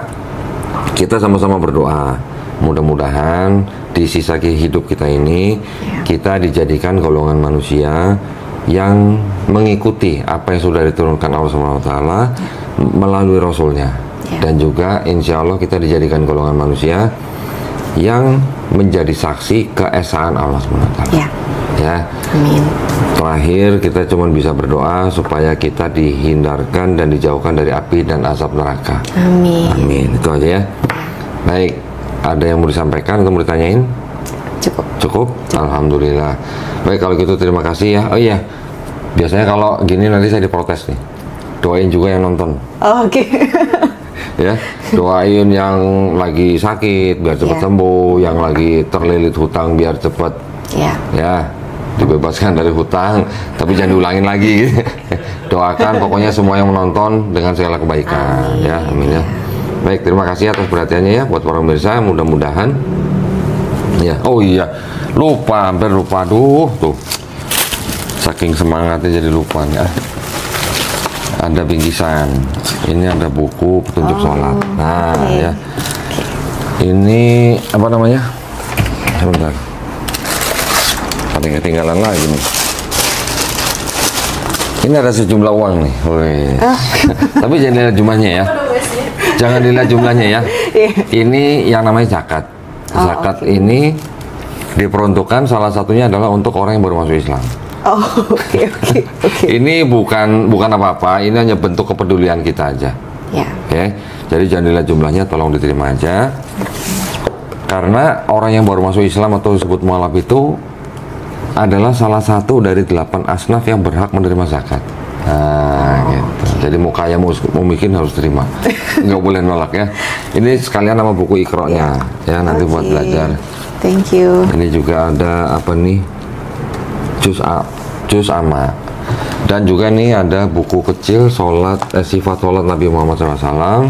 S1: kita sama-sama berdoa, mudah-mudahan di sisa hidup kita ini kita dijadikan golongan manusia yang mengikuti apa yang sudah diturunkan Allah SWT melalui Rasulnya. Dan juga insya Allah kita dijadikan golongan manusia yang menjadi saksi keesaan Allah SWT. Ya.
S2: Amin.
S1: Terakhir kita cuma bisa berdoa supaya kita dihindarkan dan dijauhkan dari api dan azab neraka.
S2: Amin.
S1: Amin. Itu aja ya. Baik, ada yang mau disampaikan atau mau ditanyain?
S2: Cukup.
S1: Cukup? Alhamdulillah. Baik, kalau gitu terima kasih ya. Oh iya, biasanya kalau gini nanti saya diprotes nih. Doain juga yang nonton.
S2: Oh, oke.
S1: Ya, doain yang lagi sakit biar cepat sembuh, yang lagi terlilit hutang biar cepat ya dibebaskan dari hutang, tapi jangan diulangin lagi. Doakan pokoknya semua yang menonton dengan segala kebaikan. Amin. Ya, amin ya. Baik, terima kasih atas perhatiannya ya buat para pemirsa, mudah-mudahan ya. Oh iya, lupa, hampir lupa. Aduh, tuh saking semangatnya jadi lupa nih. Ada bingkisan, ini ada buku petunjuk sholat. Nah ya, ini apa namanya? Sebentar, ada yang ketinggalan lagi nih. Ini ada sejumlah uang nih. Tapi jangan dilihat jumlahnya ya. Jangan dilihat jumlahnya ya. Ini yang namanya zakat. Zakat ini diperuntukkan salah satunya adalah untuk orang yang baru masuk Islam.
S2: Oh, oke.
S1: Ini bukan apa-apa, ini hanya bentuk kepedulian kita aja.
S2: Ya.
S1: Oke. Jadi jangan dilihat jumlahnya, tolong diterima aja. Karena orang yang baru masuk Islam atau disebut mualaf itu adalah salah satu dari 8 asnaf yang berhak menerima zakat. Nah, gitu. Jadi mau kaya mau miskin harus terima. Nggak boleh nolak ya. Ini sekalian nama buku Iqra-nya ya, nanti buat belajar.
S2: Thank you.
S1: Ini juga ada apa nih? Juz Amma. Dan juga nih ada buku kecil sifat sholat Nabi Muhammad SAW.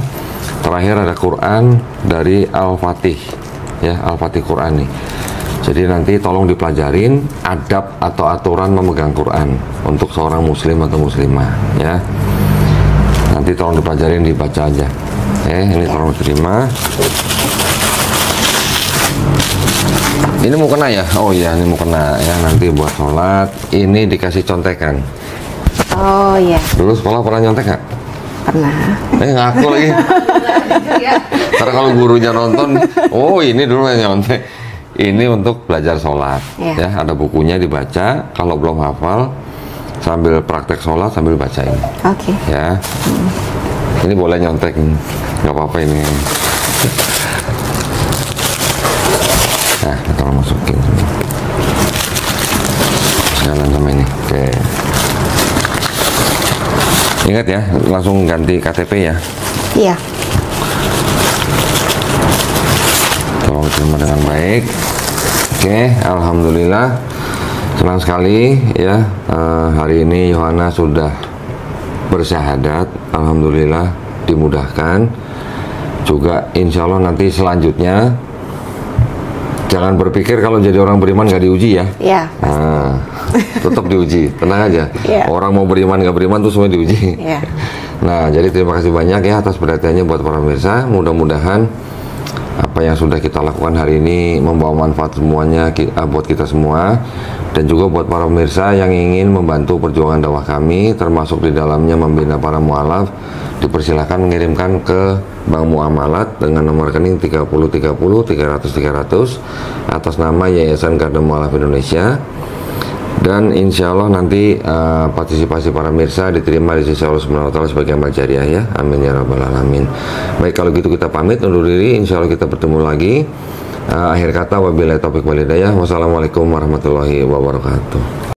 S1: Terakhir ada Quran dari Al-Fatih ya, Al-Fatih Quran nih. Jadi nanti tolong dipelajarin adab atau aturan memegang Quran untuk seorang muslim atau muslimah ya. Nanti tolong dipelajarin, dibaca aja. Ini tolong diterima. Ini mau kena ya? Oh iya, ini mau kena ya, nanti buat sholat. Ini dikasih contekan.
S2: Oh iya.
S1: Dulu sekolah pernah nyontek nggak?
S2: Pernah.
S1: Ngaku lagi. Karena kalau gurunya nonton, oh ini dulu yang nyontek. Ini untuk belajar sholat. Ya, ada bukunya dibaca. Kalau belum hafal, sambil praktek sholat sambil baca ini.
S2: Oke.
S1: Ya. Ini boleh nyontek, nggak apa-apa ini. Nah, kita masukin jalan sama ini. Oke. Ingat ya, langsung ganti KTP ya.
S2: Iya.
S1: Tolong terima dengan baik. Oke, alhamdulillah. Senang sekali ya. Hari ini Yohana sudah bersyahadat. Alhamdulillah dimudahkan. Juga insya Allah nanti selanjutnya jangan berpikir kalau jadi orang beriman nggak diuji ya.
S2: Iya.
S1: Nah, tetap diuji, tenang aja. Orang mau beriman nggak beriman tuh semua diuji. Nah, jadi terima kasih banyak ya atas perhatiannya buat para pemirsa. Mudah-mudahan apa yang sudah kita lakukan hari ini membawa manfaat semuanya buat kita semua, dan juga buat para pemirsa yang ingin membantu perjuangan dakwah kami, termasuk di dalamnya membina para mualaf. Dipersilahkan mengirimkan ke Bank Muamalat dengan nomor rekening 3030 300 atas nama Yayasan Garda Mualaf Indonesia. Dan insya Allah nanti partisipasi para pemirsa diterima di sisi Allah Subhanahu wa Ta'ala sebagai amal jariah ya. Amin ya rabbal alamin. Baik, kalau gitu kita pamit undur diri. Insya Allah kita bertemu lagi. Akhir kata wabillahi taufiq wal hidayah. Wassalamualaikum warahmatullahi wabarakatuh.